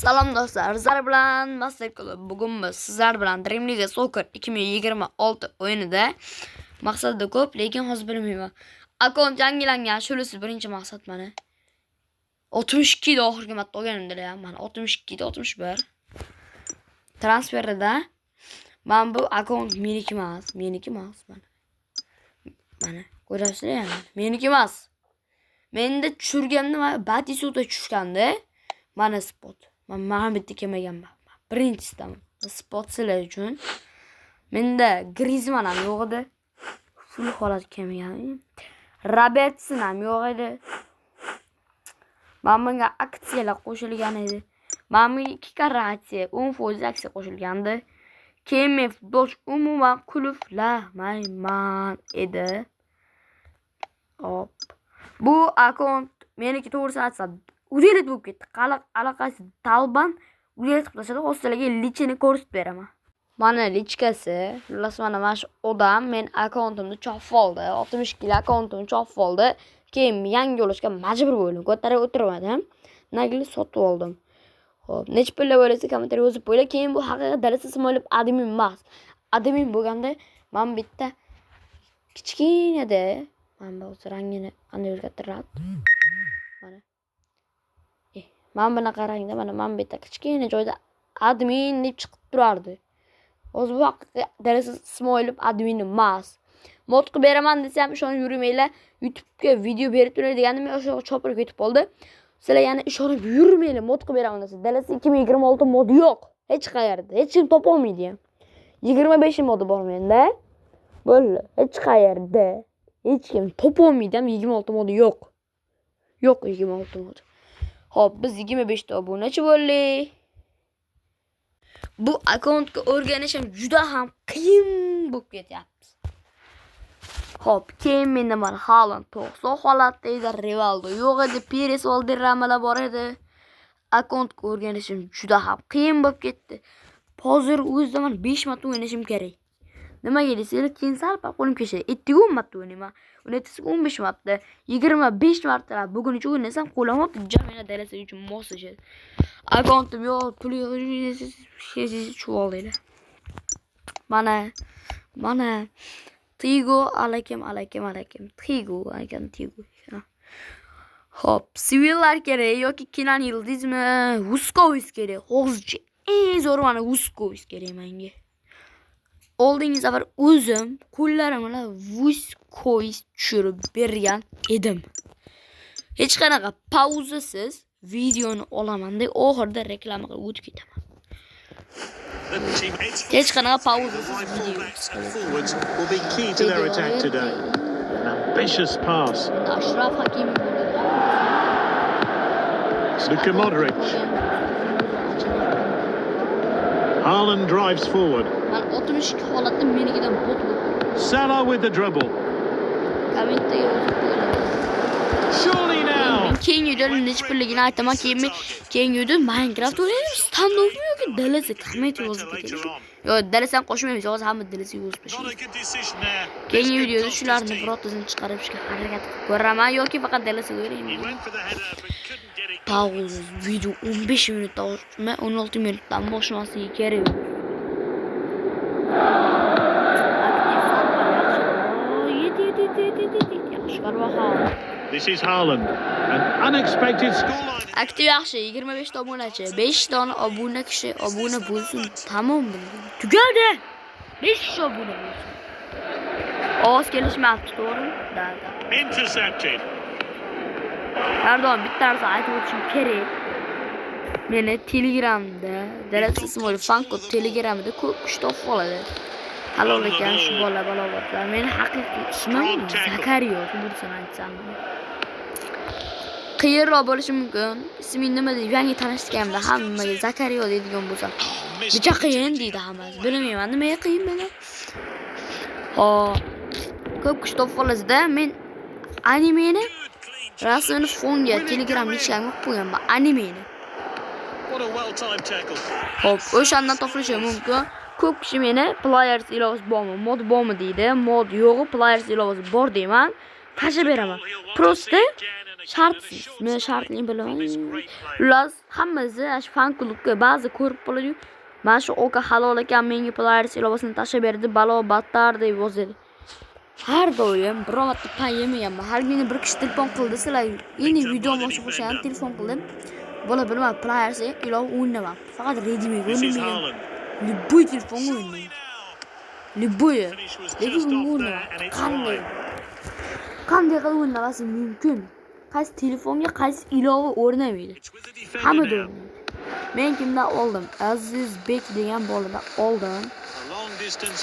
Salom do'stlar, sizlar bilan Master Club. Bugun biz sizlar bilan Dream League Soccer 2026 o'yinida maqsadi ko'p, lekin hozir bilmayman. Akkaunt yangilangan, shunisi birinchi maqsad mana. 62 da oxirgi marta olganimda ham, mana 62 da 61. Transferda men bu akkaunt meniki emas, mana. Mana, ko'rasizlar ham, meniki emas. Menda tushirgandim, Batisuda tushganda. Mana spot. Mana bitta kelmaganman. Birinchisidan spot sizlar uchun. Menda Griezmann ham yo'q edi. Full holat kelmagan. Robertson ham yo'q edi. Menga aksiyalar qo'shilgan edi. Menga 2 karra aksiya, 10% aksiya qo'shilgandi. Keyin men futbolchi umuman qulflamayman edi. Hop. Bu akkaunt meniki to'g'risi aytsam udelet bo'lib ketdi. Aloqasi Talban udelet qilib tashladi. Hozirlarga lichini ko'rsatib beraman. Mana lichkasi, xullas mana shu odam men akkauntimni chopib oldi. 62 li akkauntimni chopib oldi. Keyin yangi olishga majbur bo'ldim. Ko'tarib o'tirmadim. Nagli sotib oldim. Xo'p, nech pullar bo'lsa kommentariy yozib qo'yinglar. Keyin bu haqiqatan Dallas Ismoilov admin emas. Admin bo'lganda men bitta kichkinada mana bu rangini qanday o'zgartiradi? Mana. Men bunaqa rangda mana men bitta kichkina joyda admin deb chiqib turardi. Hozir bu Dallas Ismoilov admin emas. Mod qilib beraman desam ishonib yurmanglar. YouTube'ga video berib turay degandim, o'sha chopirib ketib qoldi. Sizlar yana ishonib yurmanglar, mod qilib beraman desa. Dallas 2026 mod yo'q. Hech qayerda, hech kim topa olmaydi ham. 25 modi bor menda. Bo'ldi, hech qayerda hech kim topa olmaydi ham, 26 modi yo'q. Yo'q 26 mod. Hop, biz 25 ta obunachi bo'ldik. Bu akkauntga o'rganishim juda ham qiyin bo'lib ketyapti. Hop, keyin menda mana Haaland 90 holatda edi, Rivaldo yo'q edi, Perez Valderramalar bor edi. Akkauntga o'rganishim juda ham qiyin bo'lib ketdi. Hozir o'zimda mana 5 marta o'ynashim kerak. Nimaga desanglar, keyin sal qo'lim kechadi. 10 marta o'ynayman. Uni 15 marta, 25 marta buguncha o'ynasam qo'lim jam yana darasa uchun moslashadi. Akkauntim yo'q, pul yo'q, chuvolaylar. Mana Tigo alaykum. Tigo. Hop, sivillar kerak yoki Kenan Yıldızmi, Vuskovic kerak. Hozircha eng zo'r mana Vuskovic kerak menga. Oldingi safar o'zim qo'llarim bilan Vuskovic tushirib bergan edim. Hech qanaqa pauzasiz videoni olaman deb oxirida reklama qilib o'tib ketaman. Hech qanaqa pauzasiz video. Will be key to their attack today. An ambitious pass. Ashraf Hakimi. Luka Modric. Haaland drives forward. Men 62 holatda menikidan bo'tib. Salah with the dribble. Kommentga Surely now. keyin videoning nech pulligini aytaman. Keyin video Minecraft o'ynaymiz. Standoff yoki Dallas komment yozib ketadi. Yo, Dallasdan qo'shmaymiz, hozir hamma Dallas yozib qo'shamiz. Keyin videoda shularni birortasini chiqarib chiqib harakat qilib ko'raman yoki faqat Dallas o'ynayman. Pauza video 15 minutda, 16 minutdan boshlamasligi kerak. This is Haaland. An unexpected scoreline. Aktiv yaxshi, 25 ta obunachi, 5 dona obuna kishi obuna bo'lsin, tamom bo'ldi. Tugadi. 5 obuna bo'lsin. Ovoz kelishmayapti, to'g'rimi? Da. Intercepted. Har doim bitta narsa aytib o'tishim kerak. Meni Telegramda, Dallas Ismoilov fanko Telegramida ko'p kishi topib oladi. Halol ekan shu bola-balobatlar. Men haqiqiy ismim Zakariyo, to'g'risini aytsam. Qiyinroq bo'lishi mumkin. Isming nima deb yangi tanishganimda hammaga Zakariyo deydigan bo'lsam, necha qiyin deydi hammasi. Bilmayman nimaga qiyin meni. Hop. Ko'p kishi topib olasizda, men animeni rasmini fonga Telegramga ishlatib qo'yganman, animeni. Hop, o'shandan topilishi mumkin. Ko'p kishi meni players ilovasi bormi, mod bormi deydi. Mod yo'q, players ilovasi bor deyman. Tashib beraman. Prosta Şartsız. Men şartlayın bilaman. Ular hammasi shu fan klubga ba'zi ko'rib qoladi. Mana shu oka halol ekan, menga players ilovasini tashlab berdi, balo battar deb yozadi. Har doim biror marta pan yemaganman. Har kuni bir kishi telefon qildi, sizlar endi video boshqa telefon qildim. Bola bilmam, players ilov o'ynaman. Faqat Redmi o'ynamagan. Любой telefon o'ynayman. Любой. Lekin o'ynaman. Qanday qilib o'ynamasi mumkin? Qaysi telefonga qaysi ilova o'rnamaydi. Hamma o'rnaydi. Men kimdan oldim? Azizbek degan boladan oldim.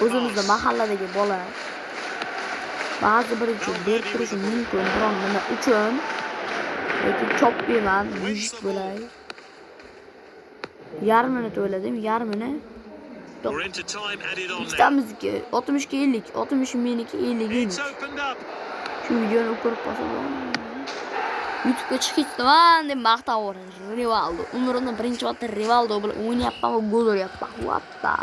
O'zimizda mahalladagi bola. Ba'zi bir uchun berib turishi mumkin, biroq nima uchun? Lekin chopmayman, mujik bo'lay. Yarmini to'ladim, yarmini. Ikkitamizniki 60 ga 50, 60 meniki 50 ga. Shu videoni ko'rib qolsam, YouTube'ga chiqib ketaman deb maqtaveradi. Rivaldo. Umrimda birinchi marta Rivaldo bilan o'ynayapman va gol uryapman. What the?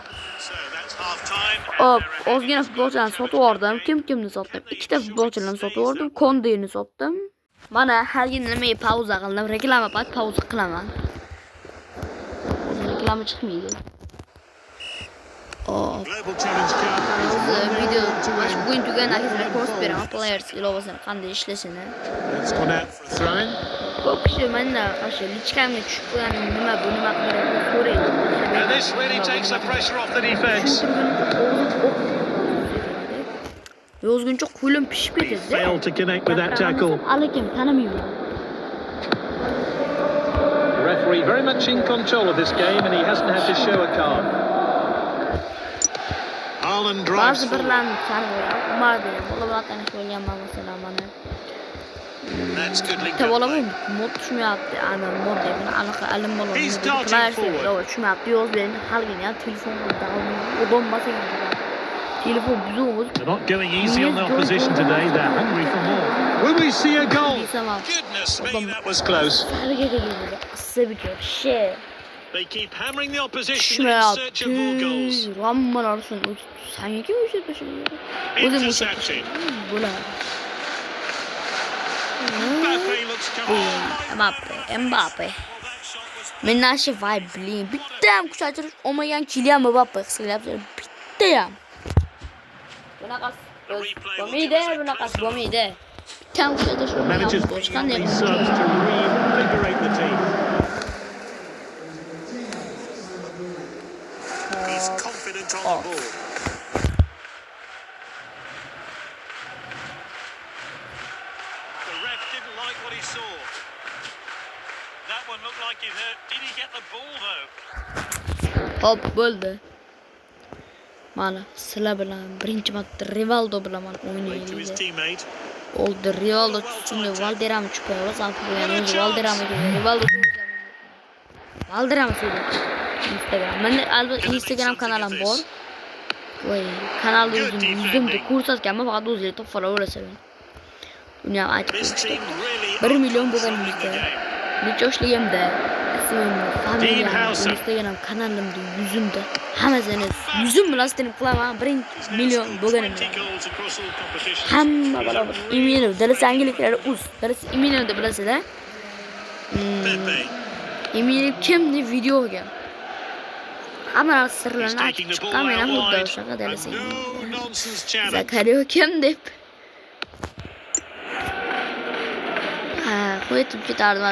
Ozgina futbolchilarni sotib yubordim. Kimni sotdim? Ikkita futbolchilarni sotib yubordim. Kondeni sotdim. Mana hargina nimaga pauza qildim? Reklama payt pauza qilaman. Reklama chiqmaydi. Video bugun tugagan sizlarga ko'rsatib beraman. Players ilovasini qanday ishlashini. Ko'p kishi mana o'sha lichkamga tushib qo'ygan nima bu nima qilib ko'raydi. And this really takes the pressure off the defense. Yozguncha qo'lim pishib ketadi. Failed to connect with that tackle. Alekim tanimayman. The referee very much in control of this game and he hasn't had to show a card. Haaland drives Ba'zi birlarni taniyman. Umar degan bola bilan tanishib olganman masalan mana. That's good link. Tavalamı mod tushmayapti. Ana mod degani anaqa alim bola. Tushmayapti. Yoz bering halgina ya telefon bo'lmasa telefon buzuvimiz. They're not going easy on the opposition today. They're hungry for more. Will we see a goal? Goodness me, that was close. They keep hammering the opposition in search of more goals. Intercepted. Mbappe looks come on. Mbappe. Men nashi vibe biling. Bitta ham kuchaytirish olmagan Kylian Mbappe hisoblayapti. Bitta ham. Bunaqasi bo'lmaydi. Bitta ham kuchaytirish olmagan futbolchi qanday He serves to reinvigorate the team. He's confident on the ball. The ref didn't like what he saw. That one looked like it hurt. Did he get the ball though? Hop bo'ldi. Mana sizlar bilan birinchi marta Rivaldo bilan To his o'ynaydi. teammate. Oldi Rivaldo tushundi, Valderrama chiqadi. O'zi Valderrama Rivaldo. Valderrama Instagram. Menda albatta Instagram kanalim bor. Voy, kanalda yuzimda ko'rsatganman, faqat o'zinglar top followerasan. Buni ham aytib This qo'yishdi. team really 1 million bo'lganimizda, necha yoshligimda, ismimni, familiyamni, Instagram kanalimda, yuzimda, hammasini yuzim bilan stream qilaman. 1 million bo'lganimda. 20 goals across all competitions. Hamma baloga. Email, dalasi angliklari uz. Dalasi email deb bilasizlar. Pepe. Email kimni videoga. Hamma sirlarni aytib chiqqan, men ham xuddi o'shaqa dalasi. No nonsense challenge. Zakariya kim deb. Qo'yib ketardim.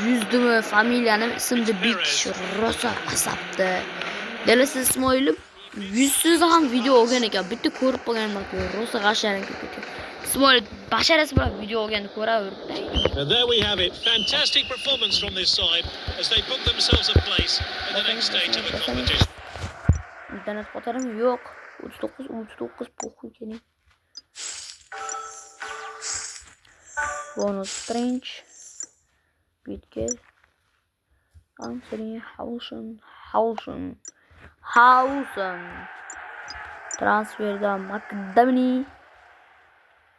Yuzdimi familiyani ismida Big rosa asabdi. Dalasi Ismoilov yuzsiz ham video olgan ekan. Bitta ko'rib qolganman, rosa g'asharing ekan. Ismoilov basharasi bilan video olganini ko'raverdi. And there we have it. Fantastic performance from this side as they book themselves a place in the next stage of the competition. İnternet fotoğrafım yok. 39 pokuy kening. Bonus Strange. Bitgel. Answering Hausen. Transferda McDominay.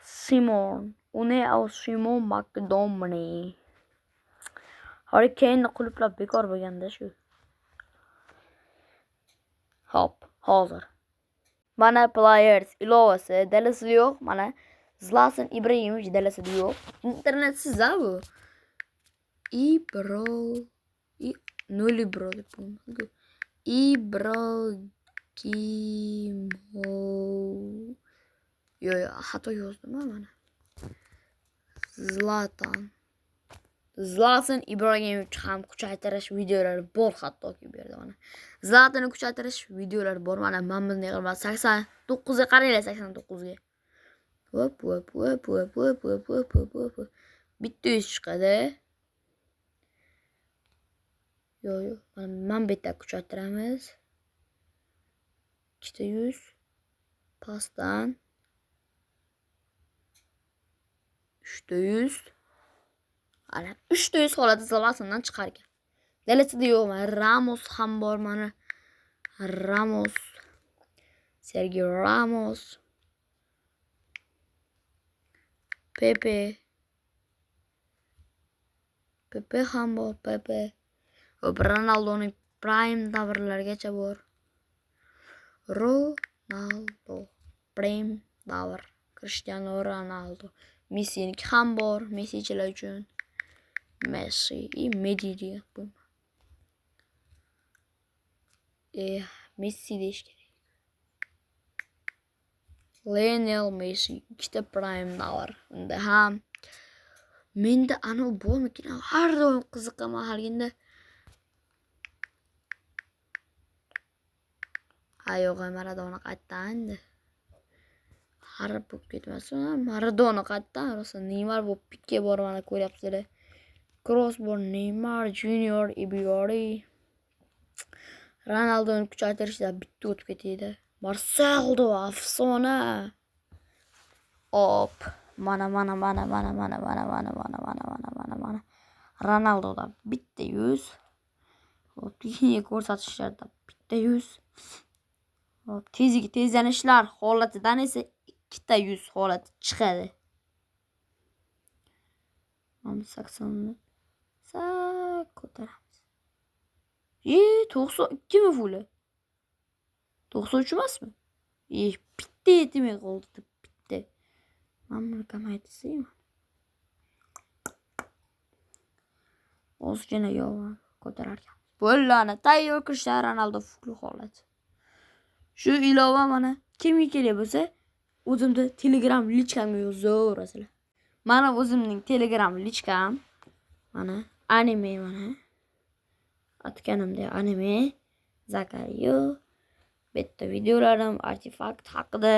Simon. Uni au Simon McDominay. Hurricane klublar bekor bo'lganda shu. Hop, hozir. Mana players ilovasi, dalasi yo'q. Mana Zlatan Ibrahimovic delesi yok. İnternetsiz ha bu. Nol İbro deb qo'ymadim. İbrahimov. Yo, xato yozdim mana. Zlatan Ibrahimovic ham kuchaytirish videolari bor hattoki bu yerda mana. Zlatanni kuchaytirish videolari bor mana. Men buni yig'ilman 89 ga qaranglar, 89 ga. Hop. Bitta 100 chiqadi. Yo. Mana bitta kuchaytiramiz. Ikkita 100. Pastdan 3 ta 100. Ana 3 ta 100 holati Zlatandan chiqar ekan. Deletida yo'q mana. Ramos ham bor mana. Sergio Ramos. Pepe ham bor. Ronaldoning prime davrlarigacha bor. Ronaldo prime davr. Cristiano Ronaldo. Messi'niki ham bor. Messichilar uchun. Messi Messi deyish kerak. Lionel Messi ikkita prime davr. Unda ham menda ana bormikin? Har doim qiziqaman halginda. Yo'q, Maradona qaytdan endi. Harib bo'lib ketmasin. Maradona qaytdan, rosa Neymar bu Pique bor mana ko'ryapsizlar. Kroos bor, Neymar Junior, Ibiyori. Ronaldoning kuchaytirishda bitta o'tib ketdi. Marcelo afsona. Hop. Mana. Ronaldoda bitta 100. Hop, yine ko'rsatishlarda bitta 100. Hop, tezlanishlar holatidan esa ikkita 100 holati chiqadi. 80 ko'taramiz. 92 mi fuli? 93 emasmi? Bitta yetmay qoldi, bitta. Men buni kamaytirsam. Ozgina yo'q ko'tarar ekan. Bo'lani tayyor Cristiano Ronaldo fuli holati. Shu ilova mana kimga kerak bo'lsa, o'zimda Telegram lichkamga yozaverasizlar. Mana o'zimning Telegram lichkam. Mana anime mana. Atganimda anime Zakariyo. Bitta videolarim artefakt haqida.